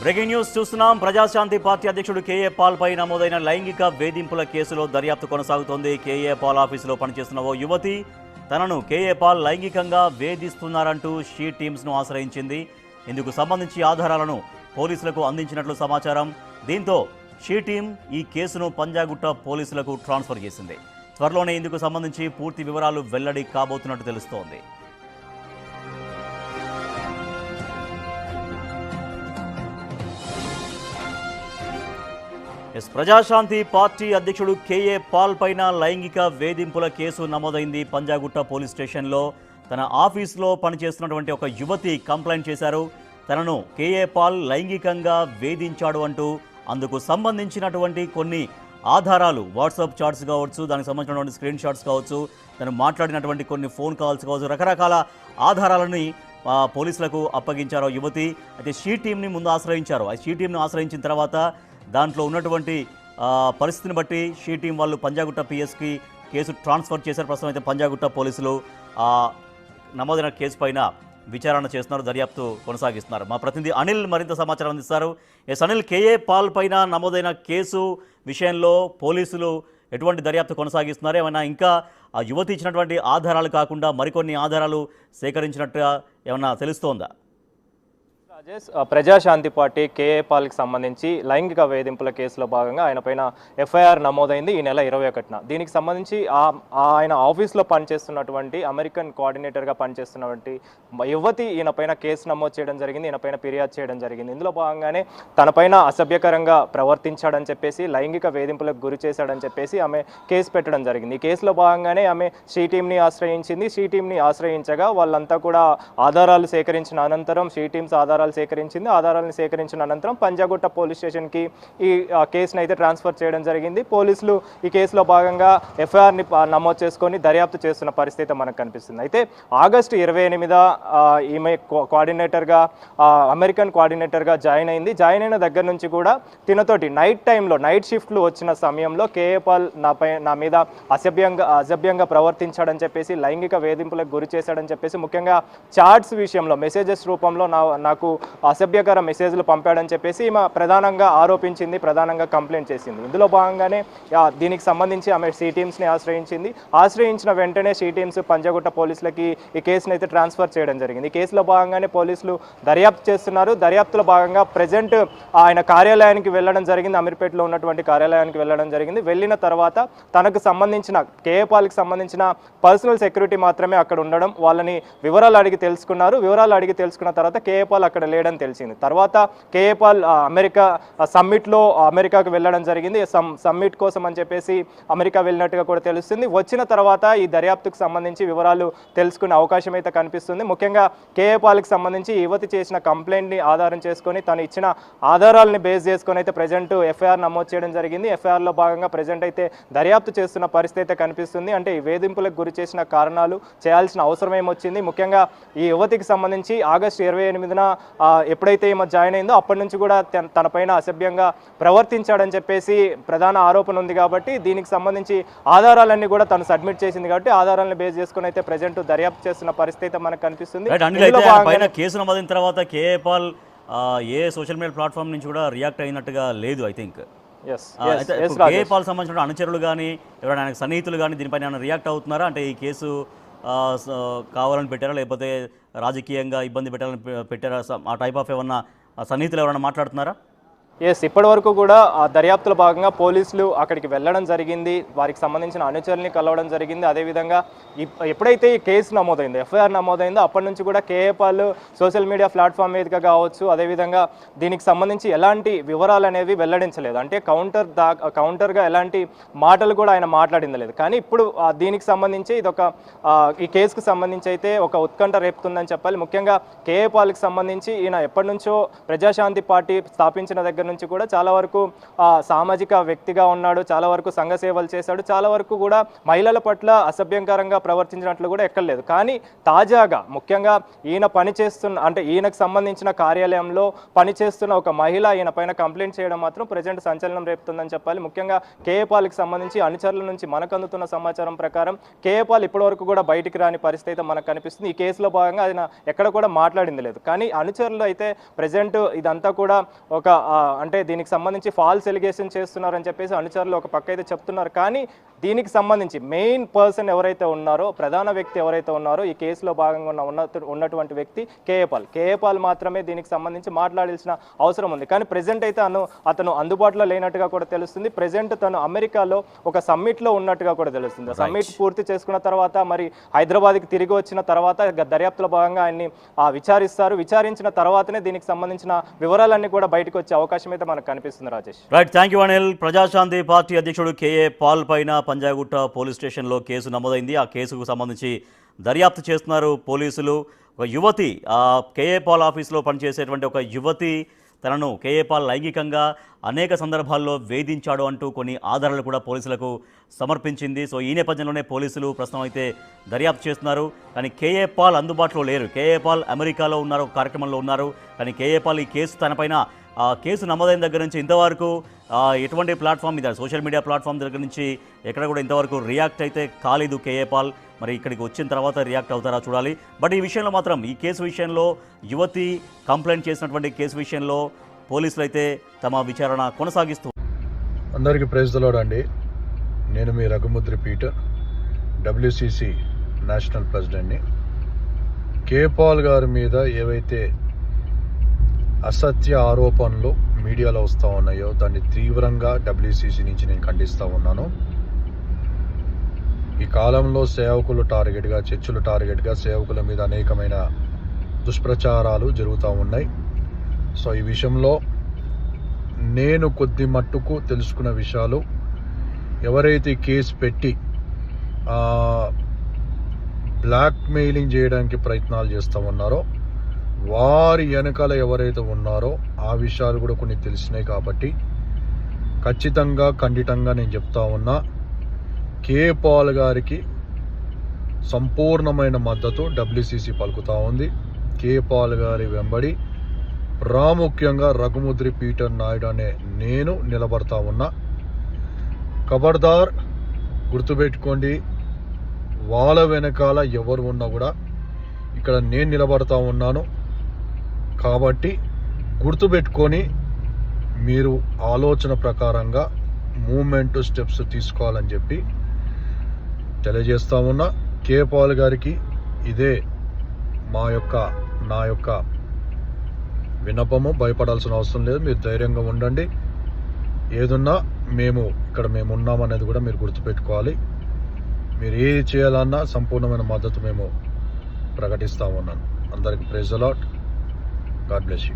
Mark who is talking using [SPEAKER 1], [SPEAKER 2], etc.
[SPEAKER 1] Breaking news చూస్తున్నాం. Praja Shanti party అధ్యక్షుడు K Paul పై నమోదైన లైంగిక వేధింపుల కేసులో దర్యాప్తు కొనసాగుతోంది. కేఏ పాల్ ఆఫీసులో పనిచేస్తున్న ఓ యువతి తనను కేఏ పాల్ లైంగికంగా వేధిస్తున్నారంటూ షీ టీమ్స్ను ఆశ్రయించింది. ఇందుకు సంబంధించి ఆధారాలను పోలీసులకు అందించినట్లు సమాచారం. దీంతో షీ టీమ్ ఈ కేసును పంజాగుట్ట పోలీసులకు ట్రాన్స్ఫర్ చేసింది. త్వరలోనే ఇందుకు సంబంధించి పూర్తి వివరాలు వెల్లడి కాబోతున్నట్టు తెలుస్తోంది. ప్రజాశాంతి పార్టీ అధ్యక్షుడు కేఏ పాల్ పైన లైంగిక వేధింపుల కేసు నమోదైంది. పంజాగుట్ట పోలీస్ స్టేషన్లో తన ఆఫీసులో పనిచేస్తున్నటువంటి ఒక యువతి కంప్లైంట్ చేశారు. తనను కేఏ పాల్ లైంగికంగా వేధించాడు అంటూ అందుకు సంబంధించినటువంటి కొన్ని ఆధారాలు, వాట్సాప్ చాట్స్ కావచ్చు, దానికి సంబంధించినటువంటి స్క్రీన్ షాట్స్ కావచ్చు, తను మాట్లాడినటువంటి కొన్ని ఫోన్ కాల్స్ కావచ్చు, రకరకాల ఆధారాలని పోలీసులకు అప్పగించారు యువతి. అయితే షీ టీంని ముందు ఆశ్రయించారు. ఆ షీ టీంను ఆశ్రయించిన తర్వాత దాంట్లో ఉన్నటువంటి పరిస్థితిని బట్టి షీ టీం వాళ్ళు పంజాగుట్ట పిఎస్కి కేసు ట్రాన్స్ఫర్ చేశారు. ప్రస్తుతం అయితే పంజాగుట్ట పోలీసులు నమోదైన కేసు పైన విచారణ చేస్తున్నారు, దర్యాప్తు కొనసాగిస్తున్నారు. మా ప్రతినిధి అనిల్ మరింత సమాచారం అందిస్తారు. అనిల్, కేఏ పాల్ పైన నమోదైన కేసు విషయంలో పోలీసులు ఎటువంటి దర్యాప్తు కొనసాగిస్తున్నారు? ఏమైనా ఇంకా ఆ యువతి ఇచ్చినటువంటి ఆధారాలు కాకుండా మరికొన్ని ఆధారాలు సేకరించినట్టుగా ఏమైనా తెలుస్తోందా?
[SPEAKER 2] రాజేష్, ప్రజాశాంతి పార్టీ కేఏ పాల్కి సంబంధించి లైంగిక వేధింపుల కేసులో భాగంగా ఆయన పైన ఎఫ్ఐఆర్ నమోదైంది ఈ నెల 21న. దీనికి సంబంధించి ఆయన ఆఫీస్లో పనిచేస్తున్నటువంటి అమెరికన్ కోఆర్డినేటర్గా పనిచేస్తున్నటువంటి యువతి ఈయన పైన కేసు నమోదు చేయడం జరిగింది, ఈయన పైన ఫిర్యాదు చేయడం జరిగింది. ఇందులో భాగంగానే తన పైన అసభ్యకరంగా ప్రవర్తించాడని చెప్పేసి, లైంగిక వేధింపులకు గురి చేశాడని చెప్పేసి ఆమె కేసు పెట్టడం జరిగింది. ఈ కేసులో భాగంగానే ఆమె షీ టీమ్ని ఆశ్రయించింది. షీ టీమ్ని ఆశ్రయించగా వాళ్ళంతా కూడా ఆధారాలు సేకరించిన అనంతరం షీ టీమ్స్ ఆధారాలను సేకరించిన అనంతరం పంజాగుట్ట పోలీస్ స్టేషన్కి ఈ కేసును అయితే ట్రాన్స్ఫర్ చేయడం జరిగింది. పోలీసులు ఈ కేసులో భాగంగా ఎఫ్ఐఆర్ని నమోదు చేసుకొని దర్యాప్తు చేస్తున్న పరిస్థితి మనకు కనిపిస్తుంది. అయితే ఆగస్టు 28 ఈమె కోఆర్డినేటర్గా అమెరికన్ కోఆర్డినేటర్గా జాయిన్ అయింది. జాయిన్ అయిన దగ్గర నుంచి కూడా తినతోటి నైట్ షిఫ్ట్లు వచ్చిన సమయంలో కేఏ పాల్ నా మీద అసభ్యంగా ప్రవర్తించాడని చెప్పేసి, లైంగిక వేధింపులకు గురి చేశాడని చెప్పేసి, ముఖ్యంగా చాట్స్ విషయంలో మెసేజెస్ రూపంలో నాకు అసభ్యకర మెసేజ్లు పంపాడని చెప్పేసి ఈమె ప్రధానంగా ఆరోపించింది, ప్రధానంగా కంప్లైంట్ చేసింది. ఇందులో భాగంగానే దీనికి సంబంధించి ఆమె షీ టీమ్స్ని ఆశ్రయించిన వెంటనే షీ టీమ్స్ పంజాగుట్ట పోలీసులకి ఈ కేసును అయితే ట్రాన్స్ఫర్ చేయడం జరిగింది. ఈ కేసులో భాగంగానే పోలీసులు దర్యాప్తు చేస్తున్నారు. దర్యాప్తులో భాగంగా ప్రజెంట్ ఆయన కార్యాలయానికి వెళ్ళడం జరిగింది, అమీర్పేటలో ఉన్నటువంటి కార్యాలయానికి వెళ్ళడం జరిగింది. వెళ్ళిన తర్వాత తనకు సంబంధించిన కేఏ పాల్కి సంబంధించిన పర్సనల్ సెక్యూరిటీ మాత్రమే అక్కడ ఉండడం, వాళ్ళని వివరాలు అడిగి తెలుసుకున్న తర్వాత కేఏ పాల్ అక్కడ లేడని తెలిసింది. తర్వాత కేఏ పాల్ అమెరికాకు వెళ్ళడం జరిగింది. సమ్మిట్ కోసం అని చెప్పేసి అమెరికా వెళ్ళినట్టుగా కూడా తెలుస్తుంది. వచ్చిన తర్వాత ఈ దర్యాప్తుకు సంబంధించి వివరాలు తెలుసుకునే అవకాశం అయితే కనిపిస్తుంది. ముఖ్యంగా కేఏ పాల్కి సంబంధించి యువతి చేసిన కంప్లైంట్ని ఆధారం చేసుకొని, తను ఇచ్చిన ఆధారాలని బేస్ చేసుకొని అయితే ప్రజెంట్ ఎఫ్ఐఆర్ నమోదు చేయడం జరిగింది. ఎఫ్ఐఆర్లో భాగంగా ప్రజెంట్ అయితే దర్యాప్తు చేస్తున్న పరిస్థితి అయితే కనిపిస్తుంది. అంటే ఈ వేధింపులకు గురి చేసిన కారణాలు చేయాల్సిన అవసరం ఏమొచ్చింది, ముఖ్యంగా ఈ యువతికి సంబంధించి ఆగస్టు 28న ఎప్పుడైతే ఈమె జాయిన్ అయిందో అప్పటి నుంచి కూడా తన పైన అసభ్యంగా ప్రవర్తించాడని చెప్పేసి ప్రధాన ఆరోపణ ఉంది. కాబట్టి దీనికి సంబంధించి ఆధారాలన్నీ కూడా తను సబ్మిట్ చేసింది. కాబట్టి ఆధారాలను బేస్ చేసుకుని అయితే ప్రజెంట్ దర్యాప్తు చేస్తున్న పరిస్థితి మనకు కనిపిస్తుంది.
[SPEAKER 1] కేసు నమోదైన తర్వాత కేఏ పాల్ ఏ సోషల్ మీడియా ప్లాట్ఫామ్ నుంచి కూడా రియాక్ట్ అయినట్టుగా లేదు. ఐ థింక్ కేఏ పాల్ సంబంధించిన అనుచరులు కానీ ఎవరైనా ఆయనకు సన్నిహితులు కానీ దీనిపైన రియాక్ట్ అవుతున్నారా? అంటే ఈ కేసు కావాలని పెట్టారా, లేకపోతే రాజకీయంగా ఇబ్బంది పెట్టారా? ఆ టైప్ ఆఫ్ ఏమన్నా సన్నిహితులు ఎవరైనా మాట్లాడుతున్నారా?
[SPEAKER 2] ఇప్పటి వరకు కూడా ఆ దర్యాప్తులో భాగంగా పోలీసులు అక్కడికి వెళ్ళడం జరిగింది, వారికి సంబంధించిన అనుచరుల్ని కలవడం జరిగింది. అదేవిధంగా ఎప్పుడైతే ఈ కేసు నమోదైందో, ఎఫ్ఐఆర్ నమోదైందో అప్పటి నుంచి కూడా K A Paul social media platform మీదుగా కావచ్చు, అదేవిధంగా దీనికి సంబంధించి ఎలాంటి వివరాలు అనేవి వెల్లడించలేదు. అంటే కౌంటర్గా ఎలాంటి మాటలు కూడా ఆయన మాట్లాడింది లేదు. కానీ ఇప్పుడు దీనికి సంబంధించి ఈ కేసుకు సంబంధించి అయితే ఒక ఉత్కంఠ రేపుతుందని చెప్పాలి. ముఖ్యంగా కేఏ పాల్కి సంబంధించి ఈయన ఎప్పటి నుంచో ప్రజాశాంతి పార్టీ స్థాపించిన దగ్గర నుంచి కూడా చాలా వరకు సామాజిక వ్యక్తిగా ఉన్నాడు, చాలా వరకు సంఘ సేవలు చేశాడు, చాలా వరకు కూడా మహిళల పట్ల అసభ్యంకరంగా ప్రవర్తించినట్లు కూడా ఎక్కలేదు. కానీ తాజాగా ముఖ్యంగా ఈయనకు సంబంధించిన కార్యాలయంలో పనిచేస్తున్న ఒక మహిళ ఈయన పైన కంప్లైంట్ చేయడం మాత్రం ప్రజెంట్ సంచలనం రేపుతుందని చెప్పాలి. ముఖ్యంగా కేఏ పాల్కి సంబంధించి అనుచరుల నుంచి మనకు అందుతున్న సమాచారం ప్రకారం కేఏ పాల్ ఇప్పటివరకు కూడా బయటికి రాని పరిస్థితి అయితే మనకు కనిపిస్తుంది. ఈ కేసులో భాగంగా ఆయన ఎక్కడ కూడా మాట్లాడింది లేదు. కానీ అనుచరులు అయితే ప్రజెంట్ ఇదంతా కూడా ఒక అంటే దీనికి సంబంధించి ఫాల్స్ ఎలిగేషన్ చేస్తున్నారని చెప్పేసి అనుచరులు ఒక పక్క అయితే చెప్తున్నారు. కానీ దీనికి సంబంధించి మెయిన్ పర్సన్ ఎవరైతే ఉన్నారో, ప్రధాన వ్యక్తి ఎవరైతే ఉన్నారో, ఈ కేసులో భాగంగా ఉన్నటువంటి వ్యక్తి కేఏ పాల్ మాత్రమే దీనికి సంబంధించి మాట్లాడాల్సిన అవసరం ఉంది. కానీ ప్రెజెంట్ అయితే అతను అందుబాటులో లేనట్టుగా కూడా తెలుస్తుంది. ప్రెజెంట్ తను అమెరికాలో ఒక సమ్మిట్లో ఉన్నట్టుగా కూడా తెలుస్తుంది. సమ్మిట్ పూర్తి చేసుకున్న తర్వాత మరి హైదరాబాద్కి తిరిగి వచ్చిన తర్వాత దర్యాప్తులో భాగంగా ఆయన్ని విచారించిన తర్వాతనే దీనికి సంబంధించిన వివరాలన్నీ కూడా బయటకు వచ్చే అవకాశం అయితే మనకు కనిపిస్తుంది. Rajesh,
[SPEAKER 1] right, thank you Anil. Praja Shanti party అధ్యక్షుడు కేఏ పాల్ పైన పంజాగుట్ట పోలీస్ స్టేషన్లో కేసు నమోదైంది. ఆ కేసుకు సంబంధించి దర్యాప్తు చేస్తున్నారు పోలీసులు. ఒక యువతి కేఏ పాల్ ఆఫీస్లో పనిచేసేటువంటి ఒక యువతి తనను కేఏ పాల్ లైంగికంగా అనేక సందర్భాల్లో వేధించాడు అంటూ కొన్ని ఆధారాలు కూడా పోలీసులకు సమర్పించింది. సో ఈ నేపథ్యంలోనే పోలీసులు ప్రస్తుతం అయితే దర్యాప్తు చేస్తున్నారు. కానీ కేఏ పాల్ అందుబాటులో లేరు. కేఏ పాల్ అమెరికాలో ఉన్నారు, ఒక కార్యక్రమంలో ఉన్నారు. కానీ కేఏ పాల్ ఈ కేసు తనపైన కేసు నమోదైన దగ్గర నుంచి ఇంతవరకు ఎటువంటి ప్లాట్ఫామ్ మీద, సోషల్ మీడియా ప్లాట్ఫామ్ దగ్గర నుంచి ఎక్కడ కూడా ఇంతవరకు రియాక్ట్ అయితే కాలేదు కేఏ పాల్. మరి ఇక్కడికి వచ్చిన తర్వాత రియాక్ట్ అవుతారా చూడాలి. బట్ ఈ విషయంలో మాత్రం, ఈ కేసు విషయంలో, యువతి కంప్లైంట్ చేసినటువంటి కేసు విషయంలో పోలీసులు అయితే తమ విచారణ కొనసాగిస్తూ.
[SPEAKER 3] అందరికీ ప్రైజ్ ది లార్డ్ అండి. నేను మీ రఘుముద్రి పీటర్, WCC నేషనల్ ప్రెసిడెంట్ని. కేఏ పాల్ గారి మీద ఏవైతే అసత్య ఆరోపణలు మీడియాలో వస్తూ ఉన్నాయో దాన్ని తీవ్రంగా WCC నుంచి నేను ఖండిస్తూ ఉన్నాను. ఈ కాలంలో సేవకులు టార్గెట్గా, చర్చిలు టార్గెట్గా సేవకుల మీద అనేకమైన దుష్ప్రచారాలు జరుగుతూ ఉన్నాయి. సో ఈ విషయంలో నేను కొద్ది మట్టుకు తెలుసుకున్న విషయాలు, ఎవరైతే కేసు పెట్టి బ్లాక్ మెయిలింగ్ చేయడానికి ప్రయత్నాలు చేస్తూ ఉన్నారో వారి వెనకాల ఎవరైతే ఉన్నారో ఆ విషయాలు కూడా కొన్ని తెలిసినాయి. కాబట్టి ఖచ్చితంగా ఖండితంగా నేను చెప్తా ఉన్నా, కేఏ పాల్ గారికి సంపూర్ణమైన మద్దతు WCC పలుకుతూ ఉంది. కేఏ పాల్ గారి వెంబడి ప్రాముఖ్యంగా రఘుముద్రి పీటర్ నాయుడు అనే నేను నిలబడతా ఉన్నా. ఖబర్దార్, గుర్తుపెట్టుకోండి, వాళ్ళ వెనకాల ఎవరు ఉన్నా కూడా ఇక్కడ నేను నిలబడతా ఉన్నాను. కాబట్టి గుర్తుపెట్టుకొని మీరు ఆలోచన ప్రకారంగా మూమెంట్ స్టెప్స్ తీసుకోవాలని చెప్పి తెలియజేస్తా ఉన్నా. కేఏ పాల్ గారికి ఇదే నా యొక్క విన్నపము. భయపడాల్సిన అవసరం లేదు, మీరు ధైర్యంగా ఉండండి. ఏదున్నా మేము ఉన్నామనేది కూడా మీరు గుర్తుపెట్టుకోవాలి. మీరు ఏది చేయాలన్నా సంపూర్ణమైన మద్దతు మేము ప్రకటిస్తా ఉన్నాను. అందరికి praise the lord. God bless you.